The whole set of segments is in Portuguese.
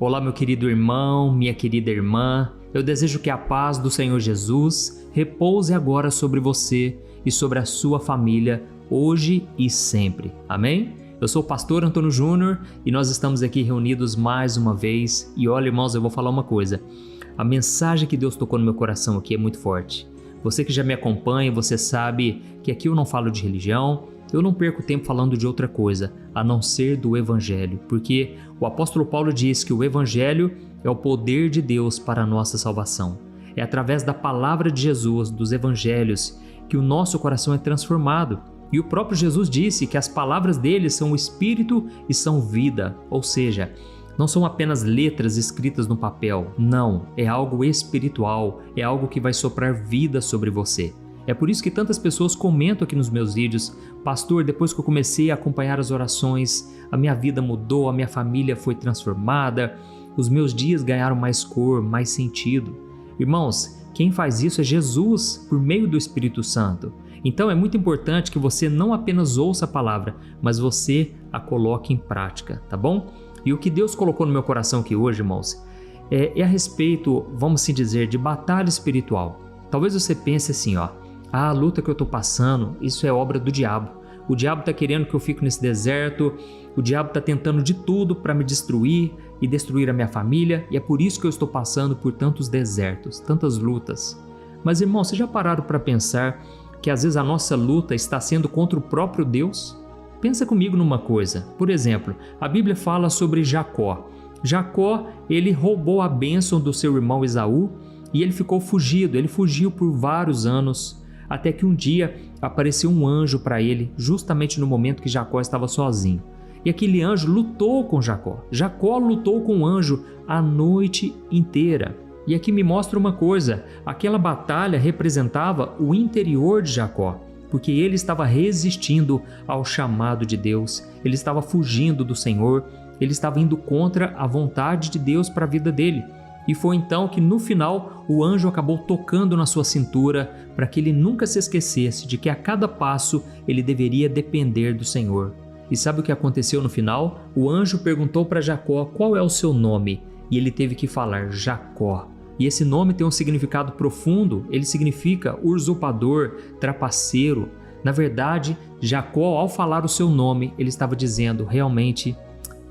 Olá, meu querido irmão, minha querida irmã. Eu desejo que a paz do Senhor Jesus repouse agora sobre você e sobre a sua família, hoje e sempre. Amém? Eu sou o pastor Antônio Júnior e nós estamos aqui reunidos mais uma vez. E olha, irmãos, eu vou falar uma coisa. A mensagem que Deus tocou no meu coração aqui é muito forte. Você que já me acompanha, você sabe que aqui eu não falo de religião, eu não perco tempo falando de outra coisa, a não ser do Evangelho, porque o apóstolo Paulo diz que o Evangelho é o poder de Deus para a nossa salvação. É através da palavra de Jesus, dos Evangelhos, que o nosso coração é transformado. E o próprio Jesus disse que as palavras dele são o Espírito e são vida, ou seja, não são apenas letras escritas no papel, não, é algo espiritual, é algo que vai soprar vida sobre você. É por isso que tantas pessoas comentam aqui nos meus vídeos: pastor, depois que eu comecei a acompanhar as orações, a minha vida mudou, a minha família foi transformada, os meus dias ganharam mais cor, mais sentido. Irmãos, quem faz isso é Jesus, por meio do Espírito Santo. Então é muito importante que você não apenas ouça a palavra, mas você a coloque em prática, tá bom? E o que Deus colocou no meu coração aqui hoje, irmãos, é a respeito, vamos assim dizer, de batalha espiritual. Talvez você pense assim, a luta que eu estou passando, isso é obra do diabo. O diabo está querendo que eu fique nesse deserto, o diabo está tentando de tudo para me destruir e destruir a minha família, e é por isso que eu estou passando por tantos desertos, tantas lutas. Mas, irmão, vocês já pararam para pensar que às vezes a nossa luta está sendo contra o próprio Deus? Pensa comigo numa coisa. Por exemplo, a Bíblia fala sobre Jacó. Jacó, ele roubou a bênção do seu irmão Esaú e ele ficou fugido. Ele fugiu por vários anos, até que um dia apareceu um anjo para ele, justamente no momento que Jacó estava sozinho. E aquele anjo lutou com Jacó. Jacó lutou com o anjo a noite inteira. E aqui me mostra uma coisa: aquela batalha representava o interior de Jacó, porque ele estava resistindo ao chamado de Deus, ele estava fugindo do Senhor, ele estava indo contra a vontade de Deus para a vida dele. E foi então que no final o anjo acabou tocando na sua cintura para que ele nunca se esquecesse de que a cada passo ele deveria depender do Senhor. E sabe o que aconteceu no final? O anjo perguntou para Jacó qual é o seu nome e ele teve que falar Jacó. E esse nome tem um significado profundo, ele significa usurpador, trapaceiro. Na verdade, Jacó, ao falar o seu nome, ele estava dizendo: realmente,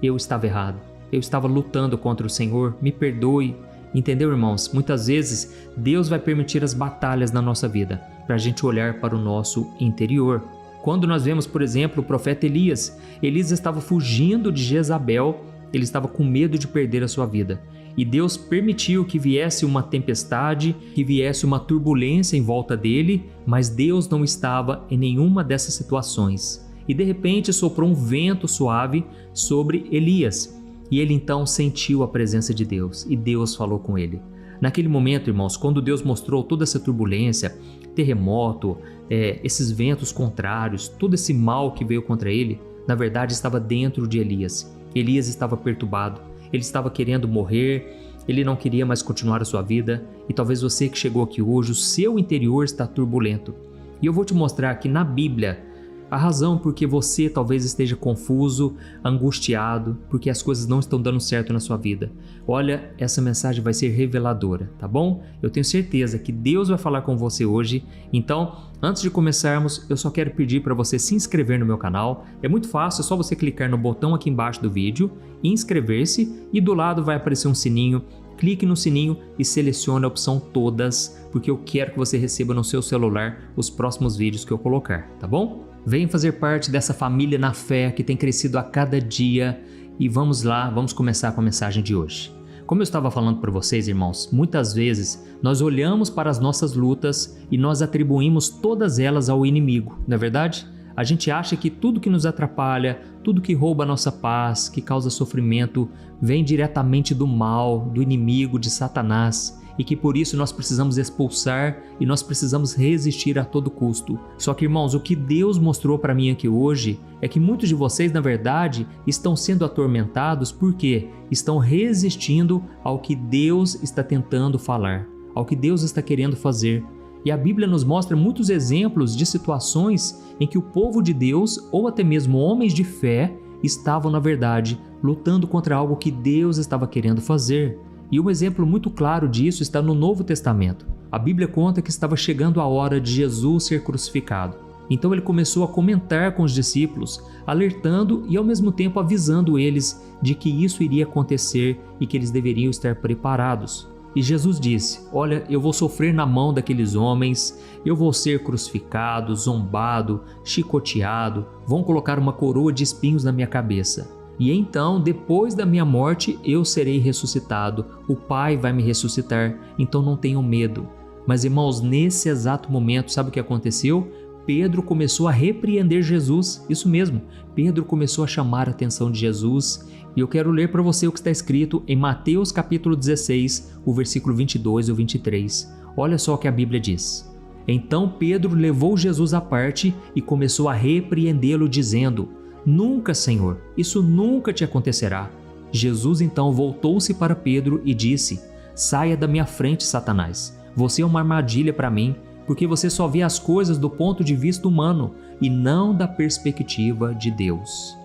eu estava errado, eu estava lutando contra o Senhor, me perdoe. Entendeu, irmãos? Muitas vezes, Deus vai permitir as batalhas na nossa vida, para a gente olhar para o nosso interior. Quando nós vemos, por exemplo, o profeta Elias, Elias estava fugindo de Jezabel, ele estava com medo de perder a sua vida. E Deus permitiu que viesse uma tempestade, que viesse uma turbulência em volta dele, mas Deus não estava em nenhuma dessas situações. E de repente soprou um vento suave sobre Elias. E ele então sentiu a presença de Deus e Deus falou com ele. Naquele momento, irmãos, quando Deus mostrou toda essa turbulência, terremoto, esses ventos contrários, todo esse mal que veio contra ele, na verdade estava dentro de Elias. Elias estava perturbado. Ele estava querendo morrer, ele não queria mais continuar a sua vida, e talvez você que chegou aqui hoje, o seu interior está turbulento. E eu vou te mostrar aqui na Bíblia a razão por que você talvez esteja confuso, angustiado, porque as coisas não estão dando certo na sua vida. Olha, essa mensagem vai ser reveladora, tá bom? Eu tenho certeza que Deus vai falar com você hoje. Então, antes de começarmos, eu só quero pedir para você se inscrever no meu canal. É muito fácil, é só você clicar no botão aqui embaixo do vídeo, inscrever-se, e do lado vai aparecer um sininho. Clique no sininho e selecione a opção todas, porque eu quero que você receba no seu celular os próximos vídeos que eu colocar, tá bom? Venha fazer parte dessa família na fé que tem crescido a cada dia e vamos lá, vamos começar com a mensagem de hoje. Como eu estava falando para vocês, irmãos, muitas vezes nós olhamos para as nossas lutas e nós atribuímos todas elas ao inimigo, não é verdade? A gente acha que tudo que nos atrapalha, tudo que rouba a nossa paz, que causa sofrimento, vem diretamente do mal, do inimigo, de Satanás, e que por isso nós precisamos expulsar e nós precisamos resistir a todo custo. Só que, irmãos, o que Deus mostrou para mim aqui hoje é que muitos de vocês, na verdade, estão sendo atormentados porque estão resistindo ao que Deus está tentando falar, ao que Deus está querendo fazer. E a Bíblia nos mostra muitos exemplos de situações em que o povo de Deus, ou até mesmo homens de fé, estavam, na verdade, lutando contra algo que Deus estava querendo fazer. E um exemplo muito claro disso está no Novo Testamento. A Bíblia conta que estava chegando a hora de Jesus ser crucificado. Então ele começou a comentar com os discípulos, alertando e ao mesmo tempo avisando eles de que isso iria acontecer e que eles deveriam estar preparados. E Jesus disse: olha, eu vou sofrer na mão daqueles homens, eu vou ser crucificado, zombado, chicoteado, vão colocar uma coroa de espinhos na minha cabeça. E então, depois da minha morte, eu serei ressuscitado, o Pai vai me ressuscitar, então não tenham medo. Mas irmãos, nesse exato momento, sabe o que aconteceu? Pedro começou a repreender Jesus, isso mesmo, Pedro começou a chamar a atenção de Jesus. E eu quero ler para você o que está escrito em Mateus capítulo 16, o versículo 22 e o 23. Olha só o que a Bíblia diz. Então Pedro levou Jesus à parte e começou a repreendê-lo, dizendo: nunca, Senhor, isso nunca te acontecerá. Jesus então voltou-se para Pedro e disse: saia da minha frente, Satanás. Você é uma armadilha para mim, porque você só vê as coisas do ponto de vista humano e não da perspectiva de Deus.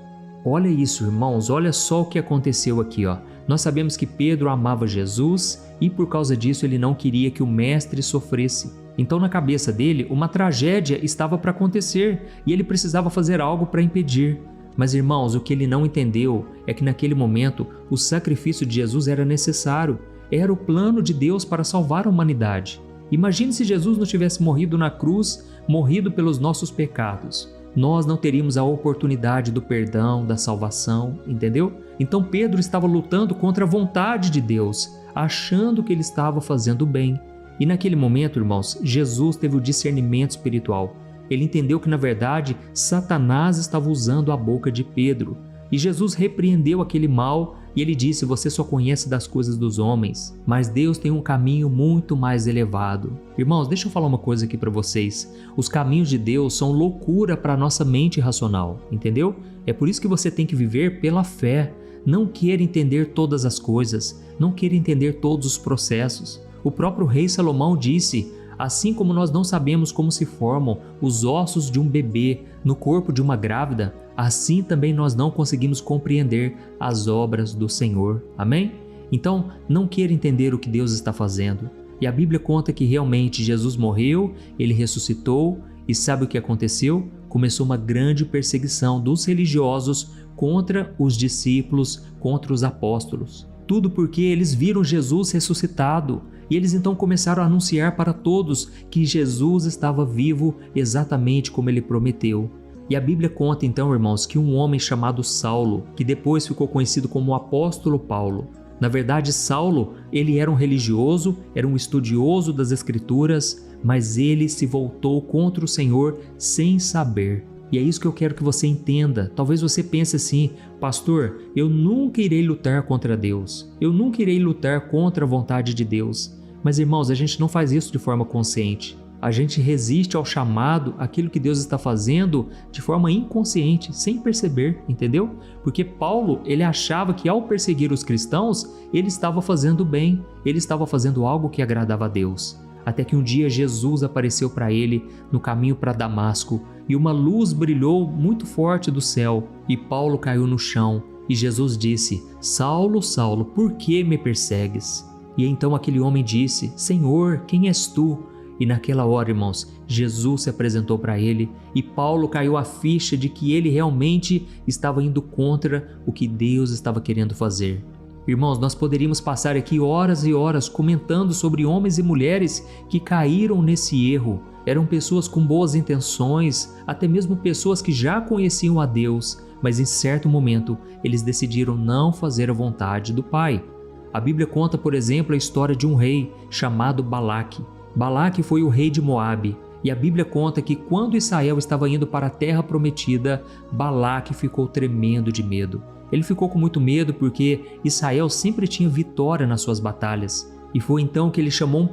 Olha isso, irmãos, olha só o que aconteceu aqui, ó. Nós sabemos que Pedro amava Jesus e por causa disso ele não queria que o mestre sofresse. Então na cabeça dele uma tragédia estava para acontecer e ele precisava fazer algo para impedir. Mas irmãos, o que ele não entendeu é que naquele momento o sacrifício de Jesus era necessário, era o plano de Deus para salvar a humanidade. Imagine se Jesus não tivesse morrido na cruz, morrido pelos nossos pecados. Nós não teríamos a oportunidade do perdão, da salvação, entendeu? Então Pedro estava lutando contra a vontade de Deus, achando que ele estava fazendo bem. E naquele momento, irmãos, Jesus teve o discernimento espiritual. Ele entendeu que, na verdade, Satanás estava usando a boca de Pedro. E Jesus repreendeu aquele mal e ele disse: você só conhece das coisas dos homens, mas Deus tem um caminho muito mais elevado. Irmãos, deixa eu falar uma coisa aqui para vocês. Os caminhos de Deus são loucura para a nossa mente racional, entendeu? É por isso que você tem que viver pela fé. Não queira entender todas as coisas, não queira entender todos os processos. O próprio rei Salomão disse: assim como nós não sabemos como se formam os ossos de um bebê no corpo de uma grávida, assim também nós não conseguimos compreender as obras do Senhor. Amém? Então, não queira entender o que Deus está fazendo. E a Bíblia conta que realmente Jesus morreu, ele ressuscitou, e sabe o que aconteceu? Começou uma grande perseguição dos religiosos contra os discípulos, contra os apóstolos. Tudo porque eles viram Jesus ressuscitado. E eles então começaram a anunciar para todos que Jesus estava vivo exatamente como ele prometeu. E a Bíblia conta então, irmãos, que um homem chamado Saulo, que depois ficou conhecido como o apóstolo Paulo, na verdade Saulo, ele era um religioso, era um estudioso das Escrituras, mas ele se voltou contra o Senhor sem saber. E é isso que eu quero que você entenda. Talvez você pense assim: pastor, eu nunca irei lutar contra Deus, eu nunca irei lutar contra a vontade de Deus. Mas irmãos, a gente não faz isso de forma consciente. A gente resiste ao chamado, aquilo que Deus está fazendo de forma inconsciente, sem perceber, entendeu? Porque Paulo, ele achava que ao perseguir os cristãos, ele estava fazendo bem, ele estava fazendo algo que agradava a Deus. Até que um dia Jesus apareceu para ele no caminho para Damasco e uma luz brilhou muito forte do céu e Paulo caiu no chão e Jesus disse: Saulo, Saulo, por que me persegues? E então aquele homem disse: Senhor, quem és tu? E naquela hora, irmãos, Jesus se apresentou para ele e Paulo caiu a ficha de que ele realmente estava indo contra o que Deus estava querendo fazer. Irmãos, nós poderíamos passar aqui horas e horas comentando sobre homens e mulheres que caíram nesse erro. Eram pessoas com boas intenções, até mesmo pessoas que já conheciam a Deus, mas em certo momento eles decidiram não fazer a vontade do Pai. A Bíblia conta, por exemplo, a história de um rei chamado Balaque. Balaque foi o rei de Moabe, e a Bíblia conta que quando Israel estava indo para a terra prometida, Balaque ficou tremendo de medo. Ele ficou com muito medo porque Israel sempre tinha vitória nas suas batalhas. E foi então que ele chamou um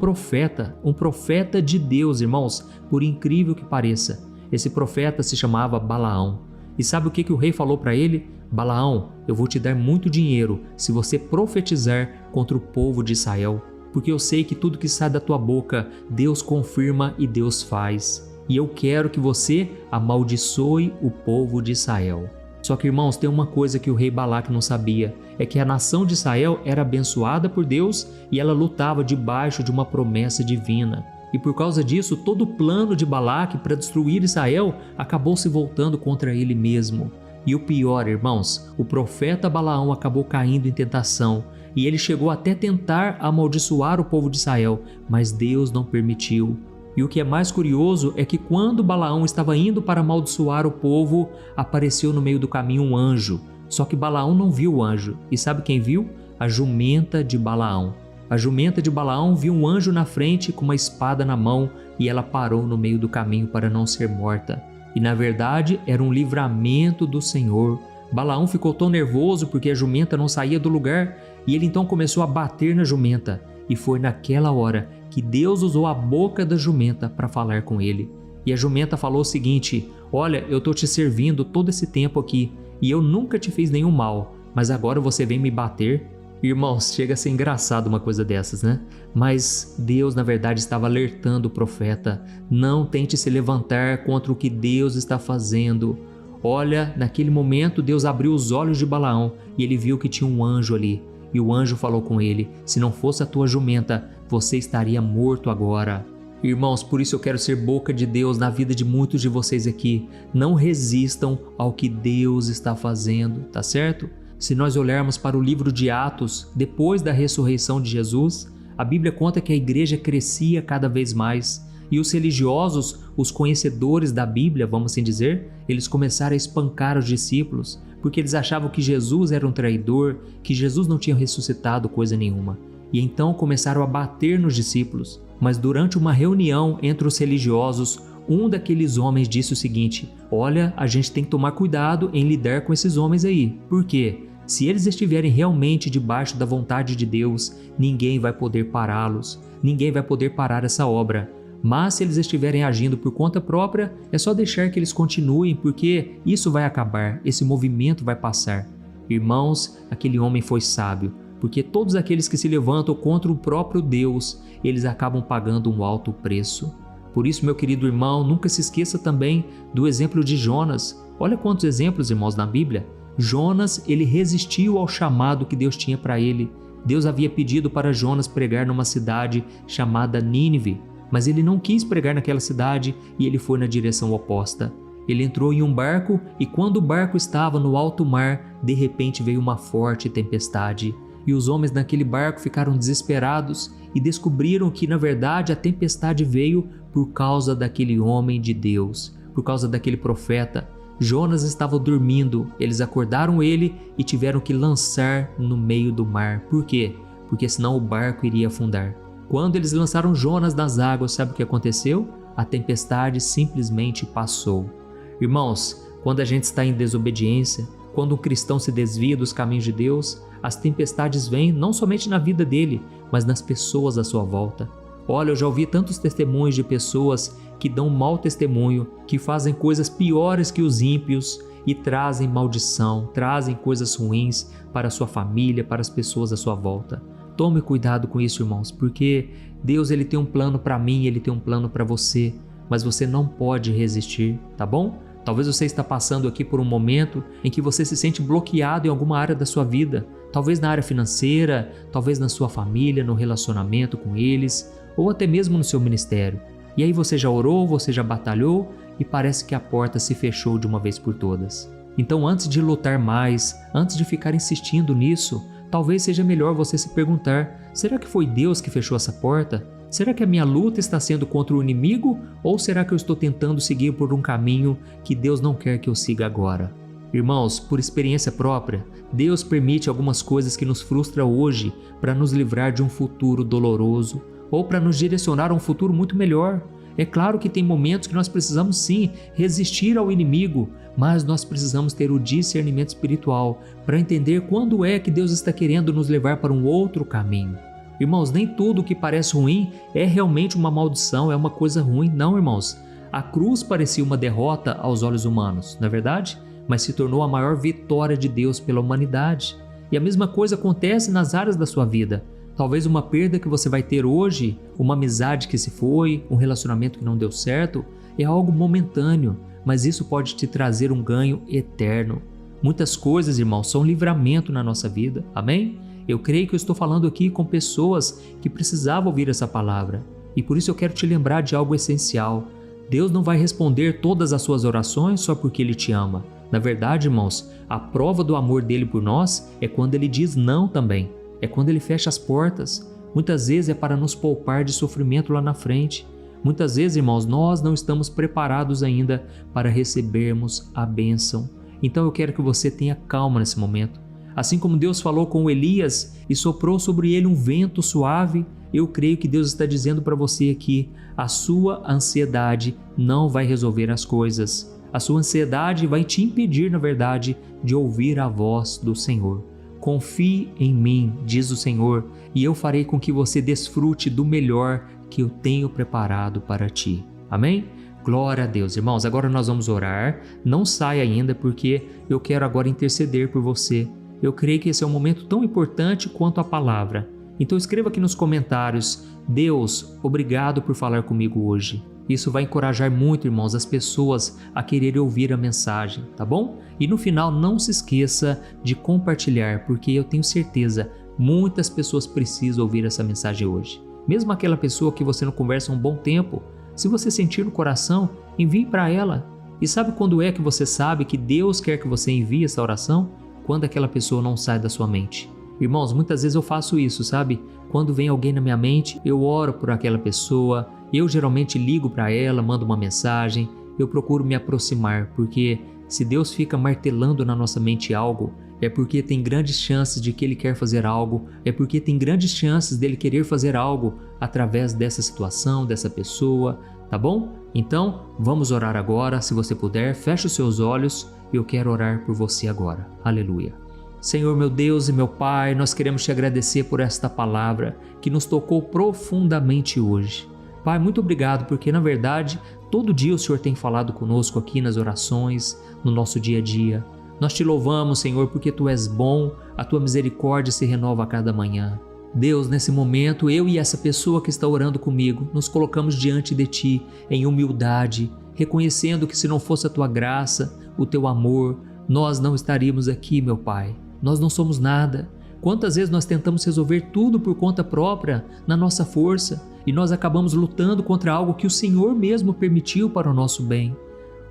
profeta de Deus, irmãos, por incrível que pareça. Esse profeta se chamava Balaão. E sabe o que o rei falou para ele? Balaão, eu vou te dar muito dinheiro se você profetizar contra o povo de Israel. Porque eu sei que tudo que sai da tua boca, Deus confirma e Deus faz. E eu quero que você amaldiçoe o povo de Israel. Só que, irmãos, tem uma coisa que o rei Balaque não sabia, é que a nação de Israel era abençoada por Deus e ela lutava debaixo de uma promessa divina. E por causa disso, todo o plano de Balaque para destruir Israel acabou se voltando contra ele mesmo. E o pior, irmãos, o profeta Balaão acabou caindo em tentação e ele chegou até tentar amaldiçoar o povo de Israel, mas Deus não permitiu. E o que é mais curioso é que quando Balaão estava indo para amaldiçoar o povo, apareceu no meio do caminho um anjo. Só que Balaão não viu o anjo. E sabe quem viu? A jumenta de Balaão. A jumenta de Balaão viu um anjo na frente com uma espada na mão e ela parou no meio do caminho para não ser morta. E na verdade era um livramento do Senhor. Balaão ficou tão nervoso porque a jumenta não saía do lugar e ele então começou a bater na jumenta. E foi naquela hora que Deus usou a boca da jumenta para falar com ele. E a jumenta falou o seguinte: olha, eu estou te servindo todo esse tempo aqui e eu nunca te fiz nenhum mal, mas agora você vem me bater? Irmãos, chega a ser engraçado uma coisa dessas, né? Mas Deus, na verdade, estava alertando o profeta: não tente se levantar contra o que Deus está fazendo. Olha, naquele momento Deus abriu os olhos de Balaão e ele viu que tinha um anjo ali. E o anjo falou com ele: se não fosse a tua jumenta, você estaria morto agora. Irmãos, por isso eu quero ser boca de Deus na vida de muitos de vocês aqui. Não resistam ao que Deus está fazendo, tá certo? Se nós olharmos para o livro de Atos, depois da ressurreição de Jesus, a Bíblia conta que a igreja crescia cada vez mais. E os religiosos, os conhecedores da Bíblia, vamos assim dizer, eles começaram a espancar os discípulos, porque eles achavam que Jesus era um traidor, que Jesus não tinha ressuscitado coisa nenhuma. E então começaram a bater nos discípulos. Mas durante uma reunião entre os religiosos, um daqueles homens disse o seguinte: olha, a gente tem que tomar cuidado em lidar com esses homens aí. Por quê? Se eles estiverem realmente debaixo da vontade de Deus, ninguém vai poder pará-los, ninguém vai poder parar essa obra. Mas se eles estiverem agindo por conta própria, é só deixar que eles continuem, porque isso vai acabar, esse movimento vai passar. Irmãos, aquele homem foi sábio, porque todos aqueles que se levantam contra o próprio Deus, eles acabam pagando um alto preço. Por isso, meu querido irmão, nunca se esqueça também do exemplo de Jonas. Olha quantos exemplos, irmãos, na Bíblia. Jonas, ele resistiu ao chamado que Deus tinha para ele. Deus havia pedido para Jonas pregar numa cidade chamada Nínive, mas ele não quis pregar naquela cidade e ele foi na direção oposta. Ele entrou em um barco e quando o barco estava no alto mar, de repente veio uma forte tempestade. E os homens naquele barco ficaram desesperados e descobriram que, na verdade, a tempestade veio por causa daquele homem de Deus, por causa daquele profeta. Jonas estava dormindo, eles acordaram ele e tiveram que lançar no meio do mar. Por quê? Porque senão o barco iria afundar. Quando eles lançaram Jonas nas águas, sabe o que aconteceu? A tempestade simplesmente passou. Irmãos, quando a gente está em desobediência, quando um cristão se desvia dos caminhos de Deus, as tempestades vêm não somente na vida dele, mas nas pessoas à sua volta. Olha, eu já ouvi tantos testemunhos de pessoas que dão mau testemunho, que fazem coisas piores que os ímpios e trazem maldição, trazem coisas ruins para a sua família, para as pessoas à sua volta. Tome cuidado com isso, irmãos, porque Deus ele tem um plano para mim, ele tem um plano para você, mas você não pode resistir, tá bom? Talvez você está passando aqui por um momento em que você se sente bloqueado em alguma área da sua vida, talvez na área financeira, talvez na sua família, no relacionamento com eles, ou até mesmo no seu ministério. E aí você já orou, você já batalhou e parece que a porta se fechou de uma vez por todas. Então, antes de lutar mais, antes de ficar insistindo nisso, talvez seja melhor você se perguntar: será que foi Deus que fechou essa porta? Será que a minha luta está sendo contra o inimigo ou será que eu estou tentando seguir por um caminho que Deus não quer que eu siga agora? Irmãos, por experiência própria, Deus permite algumas coisas que nos frustram hoje para nos livrar de um futuro doloroso ou para nos direcionar a um futuro muito melhor. É claro que tem momentos que nós precisamos sim resistir ao inimigo, mas nós precisamos ter o discernimento espiritual para entender quando é que Deus está querendo nos levar para um outro caminho. Irmãos, nem tudo que parece ruim é realmente uma maldição, é uma coisa ruim. Não, irmãos. A cruz parecia uma derrota aos olhos humanos, não é verdade? Mas se tornou a maior vitória de Deus pela humanidade. E a mesma coisa acontece nas áreas da sua vida. Talvez uma perda que você vai ter hoje, uma amizade que se foi, um relacionamento que não deu certo, é algo momentâneo, mas isso pode te trazer um ganho eterno. Muitas coisas, irmãos, são livramento na nossa vida, amém? Eu creio que eu estou falando aqui com pessoas que precisavam ouvir essa palavra. E por isso eu quero te lembrar de algo essencial. Deus não vai responder todas as suas orações só porque Ele te ama. Na verdade, irmãos, a prova do amor dele por nós é quando Ele diz não também. É quando Ele fecha as portas. Muitas vezes é para nos poupar de sofrimento lá na frente. Muitas vezes, irmãos, nós não estamos preparados ainda para recebermos a bênção. Então eu quero que você tenha calma nesse momento. Assim como Deus falou com Elias e soprou sobre ele um vento suave, eu creio que Deus está dizendo para você aqui: a sua ansiedade não vai resolver as coisas. A sua ansiedade vai te impedir, na verdade, de ouvir a voz do Senhor. Confie em mim, diz o Senhor, e eu farei com que você desfrute do melhor que eu tenho preparado para ti. Amém? Glória a Deus. Irmãos, agora nós vamos orar. Não saia ainda, porque eu quero agora interceder por você. Eu creio que esse é um momento tão importante quanto a palavra. Então escreva aqui nos comentários: Deus, obrigado por falar comigo hoje. Isso vai encorajar muito, irmãos, as pessoas a quererem ouvir a mensagem, tá bom? E no final, não se esqueça de compartilhar, porque eu tenho certeza, muitas pessoas precisam ouvir essa mensagem hoje. Mesmo aquela pessoa que você não conversa há um bom tempo, se você sentir no coração, envie para ela. E sabe quando é que você sabe que Deus quer que você envie essa oração? Quando aquela pessoa não sai da sua mente. Irmãos, muitas vezes eu faço isso, sabe? Quando vem alguém na minha mente, eu oro por aquela pessoa, eu geralmente ligo para ela, mando uma mensagem, eu procuro me aproximar, porque se Deus fica martelando na nossa mente algo, é porque tem grandes chances de que Ele quer fazer algo, é porque tem grandes chances dele querer fazer algo através dessa situação, dessa pessoa, tá bom? Então, vamos orar agora. Se você puder, feche os seus olhos, eu quero orar por você agora. Aleluia. Senhor, meu Deus e meu Pai, nós queremos te agradecer por esta palavra que nos tocou profundamente hoje. Pai, muito obrigado, porque na verdade, todo dia o Senhor tem falado conosco aqui nas orações, no nosso dia a dia. Nós te louvamos, Senhor, porque Tu és bom, a Tua misericórdia se renova a cada manhã. Deus, nesse momento, eu e essa pessoa que está orando comigo, nos colocamos diante de Ti em humildade, reconhecendo que se não fosse a Tua graça, o Teu amor, nós não estaríamos aqui, meu Pai. Nós não somos nada. Quantas vezes nós tentamos resolver tudo por conta própria, na nossa força, e nós acabamos lutando contra algo que o Senhor mesmo permitiu para o nosso bem.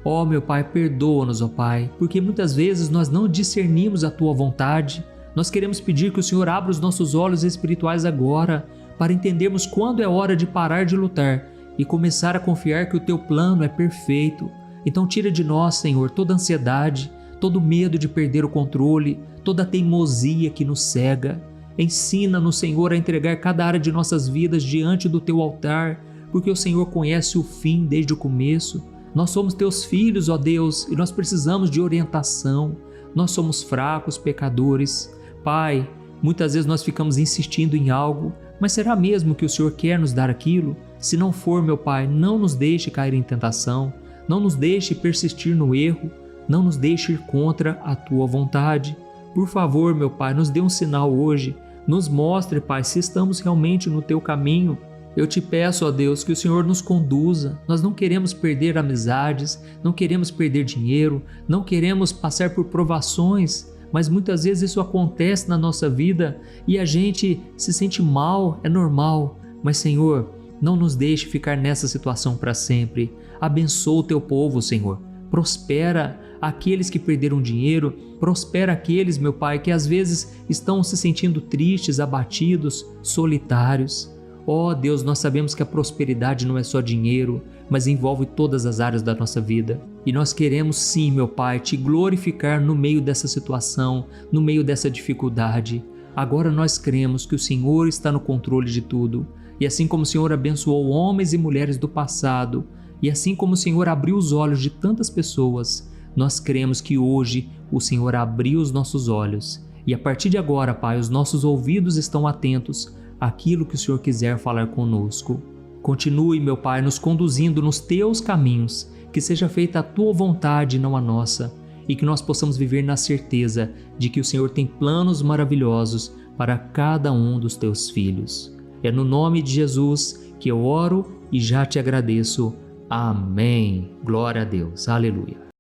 Ó meu Pai, perdoa-nos, ó Pai, porque muitas vezes nós não discernimos a Tua vontade. Nós queremos pedir que o Senhor abra os nossos olhos espirituais agora, para entendermos quando é hora de parar de lutar e começar a confiar que o Teu plano é perfeito. Então tira de nós, Senhor, toda ansiedade, todo medo de perder o controle, toda teimosia que nos cega. Ensina-nos, Senhor, a entregar cada área de nossas vidas diante do Teu altar, porque o Senhor conhece o fim desde o começo. Nós somos Teus filhos, ó Deus, e nós precisamos de orientação. Nós somos fracos, pecadores. Pai, muitas vezes nós ficamos insistindo em algo, mas será mesmo que o Senhor quer nos dar aquilo? Se não for, meu Pai, não nos deixe cair em tentação, não nos deixe persistir no erro, não nos deixe ir contra a Tua vontade. Por favor, meu Pai, nos dê um sinal hoje, nos mostre, Pai, se estamos realmente no Teu caminho. Eu te peço, ó Deus, que o Senhor nos conduza. Nós não queremos perder amizades, não queremos perder dinheiro, não queremos passar por provações, mas muitas vezes isso acontece na nossa vida e a gente se sente mal, é normal. Mas, Senhor, não nos deixe ficar nessa situação para sempre. Abençoa o Teu povo, Senhor. Prospera aqueles que perderam dinheiro, prospera aqueles, meu Pai, que às vezes estão se sentindo tristes, abatidos, solitários. Ó Deus, nós sabemos que a prosperidade não é só dinheiro, mas envolve todas as áreas da nossa vida. E nós queremos sim, meu Pai, Te glorificar no meio dessa situação, no meio dessa dificuldade. Agora nós cremos que o Senhor está no controle de tudo. E assim como o Senhor abençoou homens e mulheres do passado, e assim como o Senhor abriu os olhos de tantas pessoas, nós cremos que hoje o Senhor abriu os nossos olhos. E a partir de agora, Pai, os nossos ouvidos estão atentos àquilo que o Senhor quiser falar conosco. Continue, meu Pai, nos conduzindo nos Teus caminhos, que seja feita a Tua vontade e não a nossa, e que nós possamos viver na certeza de que o Senhor tem planos maravilhosos para cada um dos Teus filhos. É no nome de Jesus que eu oro e já Te agradeço. Amém. Glória a Deus. Aleluia.